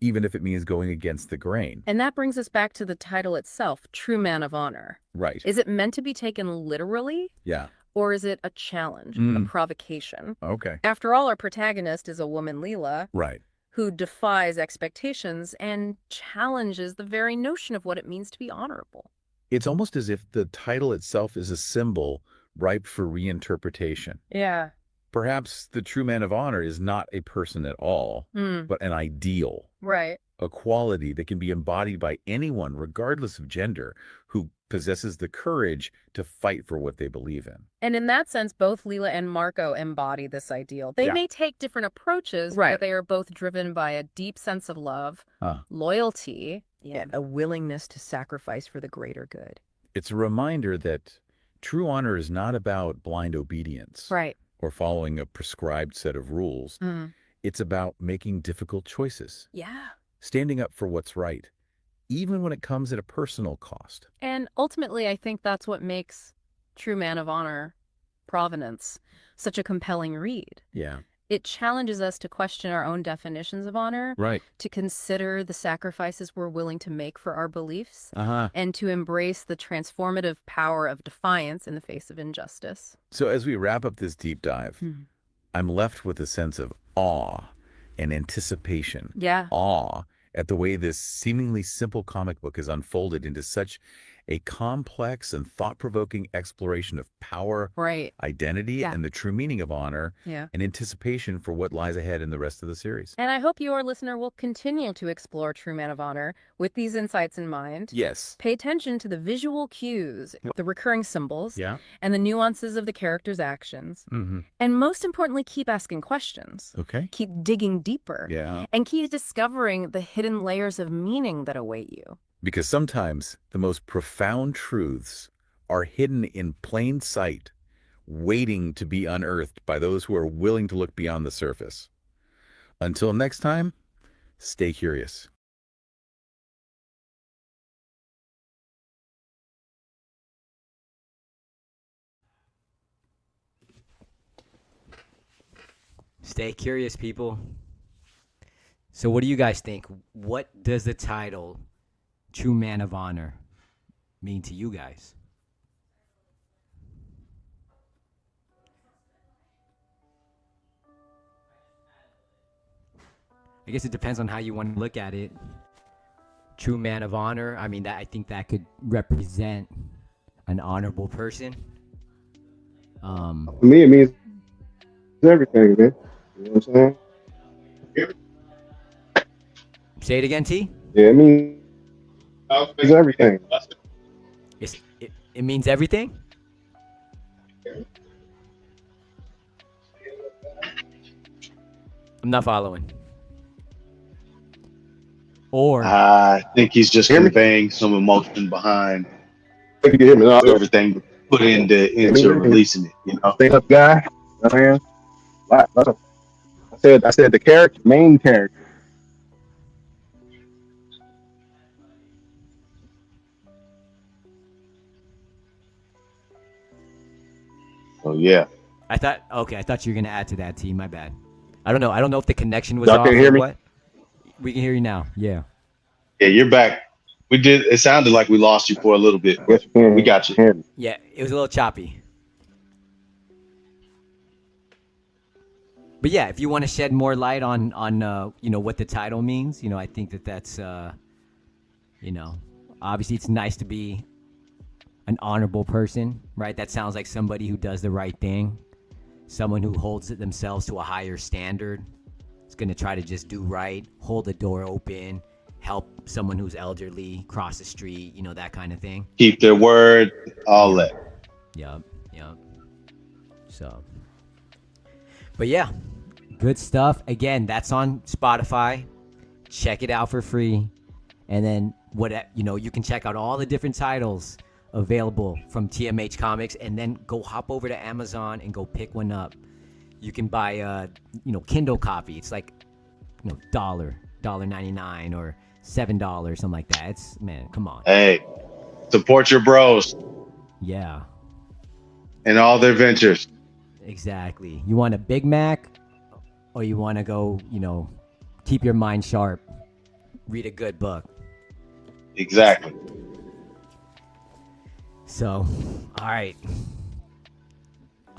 even if it means going against the grain. And that brings us back to the title itself, True Man of Honor. Right. Is it meant to be taken literally? Yeah. Or is it a challenge, a provocation? Okay. After all, our protagonist is a woman, Leela, Right. who defies expectations and challenges the very notion of what it means to be honorable. It's almost as if the title itself is a symbol ripe for reinterpretation. Yeah. Perhaps the true man of honor is not a person at all, but an ideal. Right. A quality that can be embodied by anyone, regardless of gender, who possesses the courage to fight for what they believe in. And in that sense, both Leela and Marco embody this ideal. They may take different approaches, but they are both driven by a deep sense of love, loyalty, and a willingness to sacrifice for the greater good. It's a reminder that true honor is not about blind obedience. Right. Or following a prescribed set of rules. It's about making difficult choices. Yeah. Standing up for what's right, even when it comes at a personal cost. And ultimately, I think that's what makes True Man of Honor, Provenance, such a compelling read. Yeah. It challenges us to question our own definitions of honor, to consider the sacrifices we're willing to make for our beliefs, and to embrace the transformative power of defiance in the face of injustice. So as we wrap up this deep dive, I'm left with a sense of awe and anticipation. Yeah. Awe at the way this seemingly simple comic book is unfolded into such a complex and thought-provoking exploration of power, identity, and the true meaning of honor, and anticipation for what lies ahead in the rest of the series. And I hope you, our listener, will continue to explore True Man of Honor with these insights in mind. Yes. Pay attention to the visual cues, the recurring symbols, and the nuances of the characters' actions. And most importantly, keep asking questions. Okay. Keep digging deeper. Yeah. And keep discovering the hidden layers of meaning that await you. Because sometimes the most profound truths are hidden in plain sight, waiting to be unearthed by those who are willing to look beyond the surface. Until next time, stay curious. Stay curious, people. So what do you guys think? What does the title True Man of Honor mean to you guys? I guess it depends on how you want to look at it. True Man of Honor, I mean, I think that could represent an honorable person. To me, it means everything, man. You know what I'm saying? Say it again, T? Yeah, it means everything. It means everything? I'm not following. Or I think he's just conveying some emotion behind everything put into releasing it. You know, stand up guy. Man, I said the character, main character. Oh yeah. I thought you were gonna add to that, T. My bad. I don't know if the connection was Y'all off. can hear me? What? We can hear you now. Yeah. Yeah, you're back. It sounded like we lost you for a little bit. Yes, we got you. Yeah, it was a little choppy. But yeah, if you want to shed more light on what the title means, I think that's obviously it's nice to be an honorable person, right? That sounds like somebody who does the right thing, someone who holds themselves to a higher standard. It's going to try to just do right, hold the door open, help someone who's elderly cross the street, that kind of thing. Keep their word, all that. Yep. So, but yeah, good stuff. Again, that's on Spotify. Check it out for free. And then you can check out all the different titles available from TMH Comics, and then go hop over to Amazon and go pick one up. You can buy a Kindle copy. It's like $1.99 or $7, something like that. It's, man, come on. Hey, support your bros. Yeah. And all their ventures. Exactly. You want a Big Mac, or you want to go, keep your mind sharp, read a good book. Exactly. So, all right.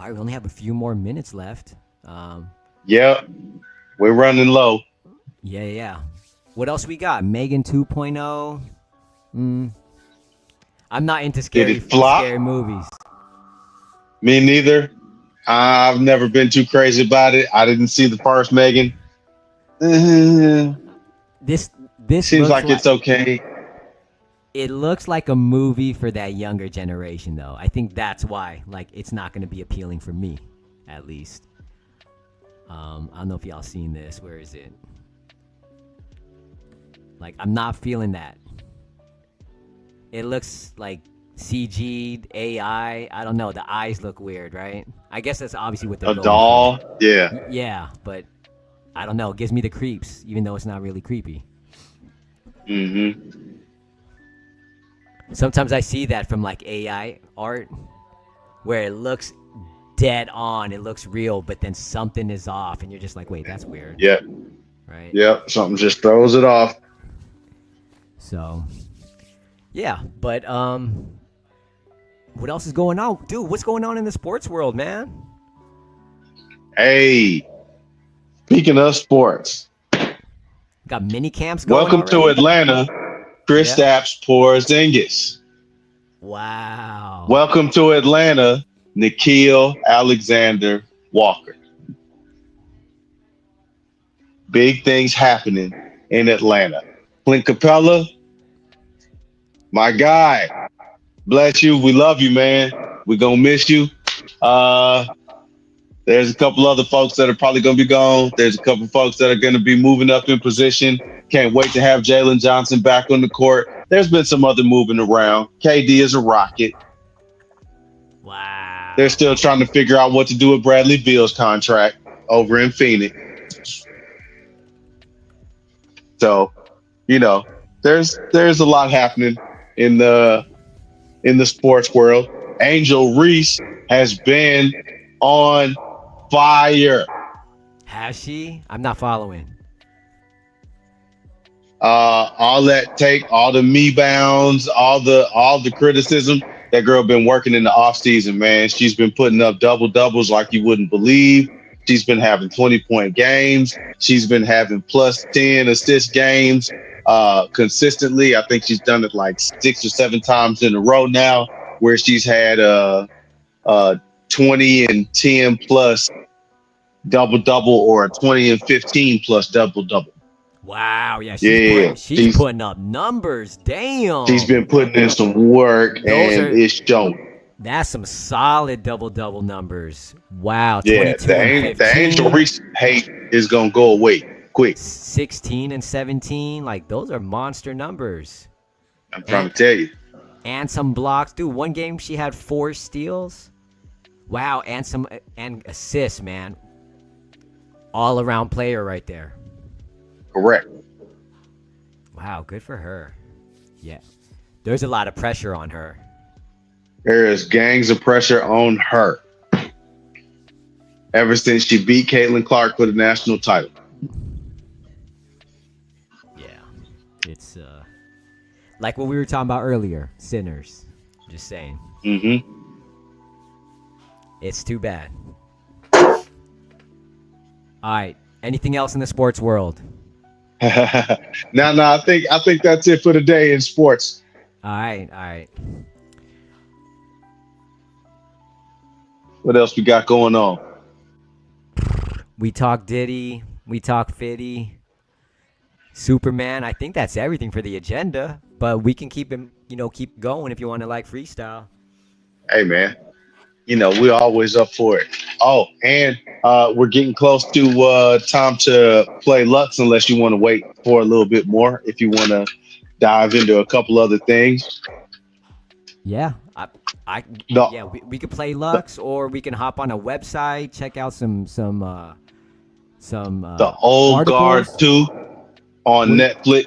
All right, we only have a few more minutes left. Yep, we're running low. Yeah. What else we got? Megan 2.0. I'm not into Did it flop? scary movies. Me neither. I've never been too crazy about it. I didn't see the first Megan. This seems like it's okay. It looks like a movie for that younger generation, though. I think that's why, like, it's not going to be appealing for me, at least. I don't know if y'all seen this. Where is it? Like, I'm not feeling that. It looks like CG'd AI. I don't know. The eyes look weird, right? I guess that's obviously what they're going doll. For. Yeah. Yeah, but I don't know. It gives me the creeps, even though it's not really creepy. Sometimes I see that from like AI art, where it looks dead on, it looks real, but then something is off, and you're just like, wait, that's weird. Yeah. Right. Yep. Something just throws it off. So, yeah, but what else is going on, dude? What's going on in the sports world, man? Hey, speaking of sports, got mini camps going. Welcome to Atlanta, Kristaps Porzingis. Wow. Welcome to Atlanta, Nickeil Alexander Walker. Big things happening in Atlanta. Clint Capella, my guy. Bless you. We love you, man. We're going to miss you. There's a couple other folks that are probably going to be gone. There's a couple folks that are going to be moving up in position. Can't wait to have Jalen Johnson back on the court. There's been some other moving around. KD is a Rocket. Wow. They're still trying to figure out what to do with Bradley Beal's contract over in Phoenix. So, you know, there's a lot happening in the sports world. Angel Reese has been on fire. Has she? I'm not following. All that take, all the me bounds, all the criticism. That girl been working in the off season, man. She's been putting up double doubles like you wouldn't believe. She's been having 20-point games. She's been having plus 10 assist games consistently. I think she's done it like 6 or 7 times in a row now, where she's had 20 and 10 plus double double or 20 and 15 plus double double. Wow, yeah, she's putting up numbers. Damn, she's been putting in some work, and it's showing. That's some solid double numbers. Wow, yeah, the Angel Reese hate is gonna go away quick. 16 and 17, like those are monster numbers. I'm trying to tell you. And some blocks, dude. One game she had 4 steals. Wow, and assists, man. All around player right there. Correct. Wow, good for her. Yeah. There's a lot of pressure on her. There is gangs of pressure on her. Ever since she beat Caitlin Clark for the national title. Yeah. It's like what we were talking about earlier. Sinners. Just saying. It's too bad. All right. Anything else in the sports world? No, I think that's it for the day in sports. All right. What else we got going on? We talk Diddy. We talk Fitty. Superman. I think that's everything for the agenda. But we can keep going if you want to like freestyle. Hey, man. We're always up for it. Oh, and we're getting close to time to play Lux, unless you want to wait for a little bit more. If you want to dive into a couple other things. Yeah, we could play Lux, or we can hop on a website, check out some the Old articles. Guard 2 on Netflix.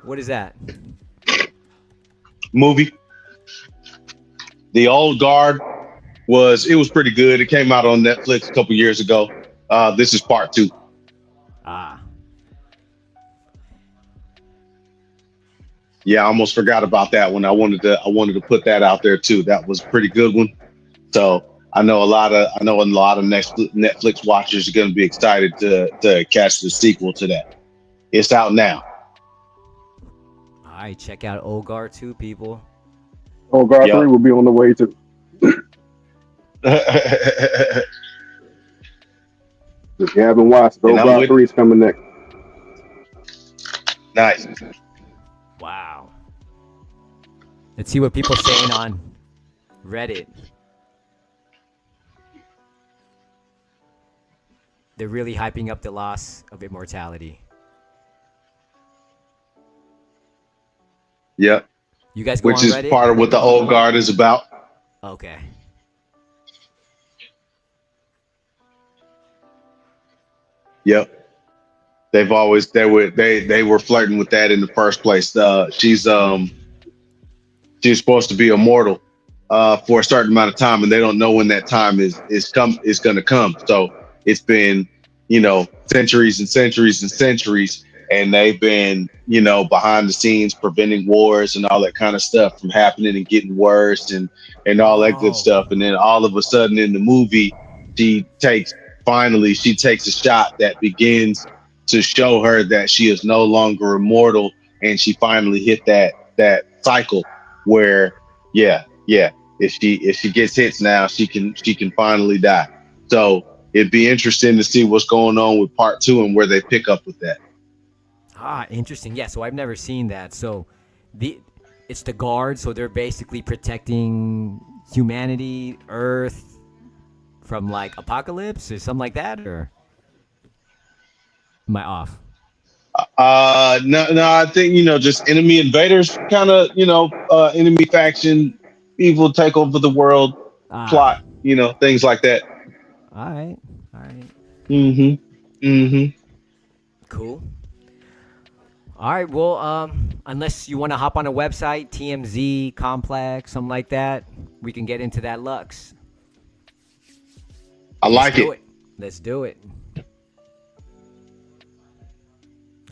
What is that? Movie. The Old Guard was pretty good. It came out on Netflix a couple years ago. This is part 2. Yeah, I almost forgot about that one. I wanted to put that out there too. That was a pretty good one. So I know a lot of Netflix watchers are going to be excited to catch the sequel to that. It's out now. All right, check out Ogar 2, people. Ogar 3 will be on the way too. If you haven't watched, Ogar 3 is coming next. Nice. Wow. Let's see what people are saying on Reddit. They're really hyping up the loss of immortality. Yep. You guys go Which on is Reddit? part of what the Old Guard is about. Okay. Yep. They were flirting with that in the first place. She's supposed to be immortal for a certain amount of time, and they don't know when that time is going to come. So it's been, centuries and centuries and centuries, and they've been, behind the scenes preventing wars and all that kind of stuff from happening and getting worse and all that good stuff. And then all of a sudden in the movie, she takes a shot that begins to show her that she is no longer immortal, and she finally hit that cycle where if she gets hits now, she can finally die. So it'd be interesting to see what's going on with part 2 and where they pick up with that. Interesting. Yeah, so I've never seen that. So it's the guards, so they're basically protecting humanity, Earth from like apocalypse or something like that, or am I off? No, I think, just enemy invaders kind of, enemy faction, evil take over the world, plot, things like that. All right. Cool. All right, well, unless you want to hop on a website, TMZ, Complex, something like that, we can get into that Lux. Let's do it. Let's do it.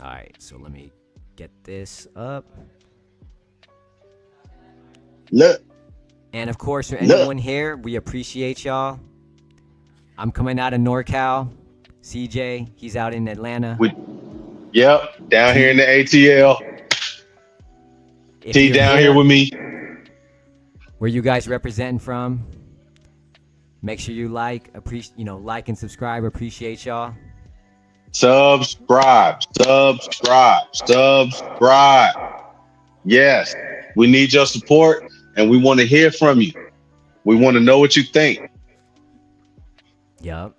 All right, so let me get this up. Look. And of course, for anyone here, we appreciate y'all. I'm coming out of NorCal. CJ, he's out in Atlanta. Yep, down here in the ATL. T down here with me. Where you guys representing from? Make sure you like and subscribe. Appreciate y'all. Subscribe. Yes, we need your support, and we want to hear from you. We want to know what you think. Yup.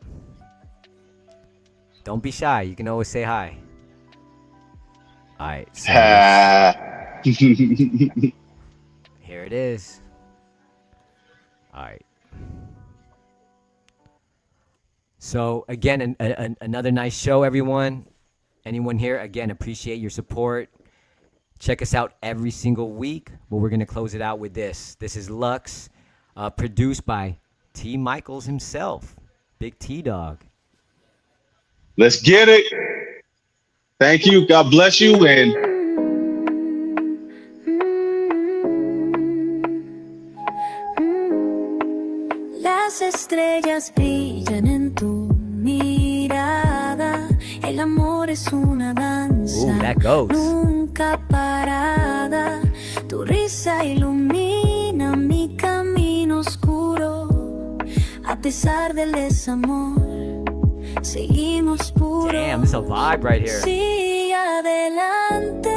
Don't be shy. You can always say hi. All right. So here it is. All right. So again, another nice show, everyone. Anyone here, again, appreciate your support. Check us out every single week, but we're going to close it out with this. This is Lux, produced by T. Michaels himself, Big T Dog. Let's get it. Thank you. God bless you. And las estrellas brillan en tu mirada. El amor es una danza. That goes. Nunca parada. Tu risa ilumina mi camino oscuro. A pesar del desamor, seguimos puros. Damn, this is a vibe right here. Sigue adelante.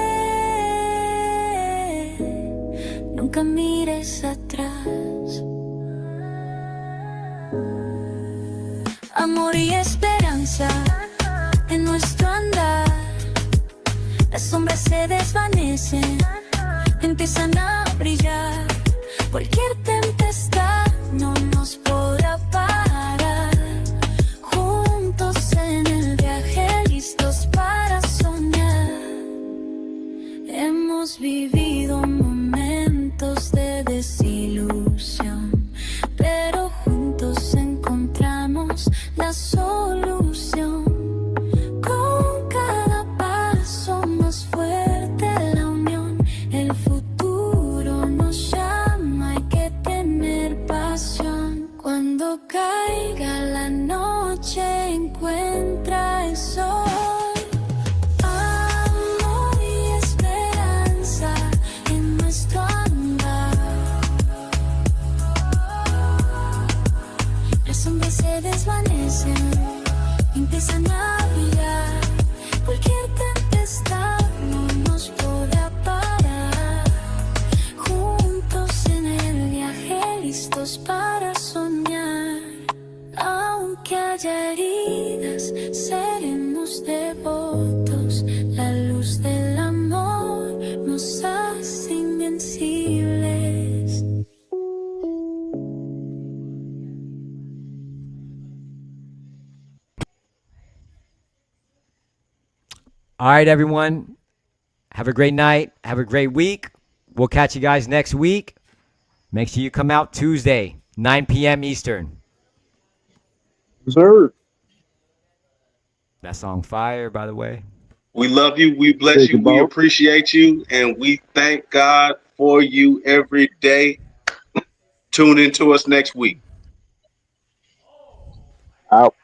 Nunca mires atrás. Amor y esperanza en nuestro andar. Las sombras se desvanecen, empiezan a brillar. Cualquier tempestad no nos podrá parar. Juntos en el viaje, listos para soñar. Hemos vivido momentos de desilusión, pero juntos encontramos la solución. Con cada paso más fuerte la unión, el futuro nos llama, hay que tener encuentra el sol. Amor y esperanza en nuestro andar. Las sombras se desvanecen, empiezan a brillar. Cualquier tempestad no nos podrá parar. Juntos en el viaje, listos para soñar. Aunque haya heridas, seremos devotos. La luz del amor nos hace invencibles. All right, everyone. Have a great night. Have a great week. We'll catch you guys next week. Make sure you come out Tuesday, 9 p.m. Eastern. Sir. That song fire, by the way. We love you. We bless you. We appreciate you. And we thank God for you every day. Tune into us next week. Out.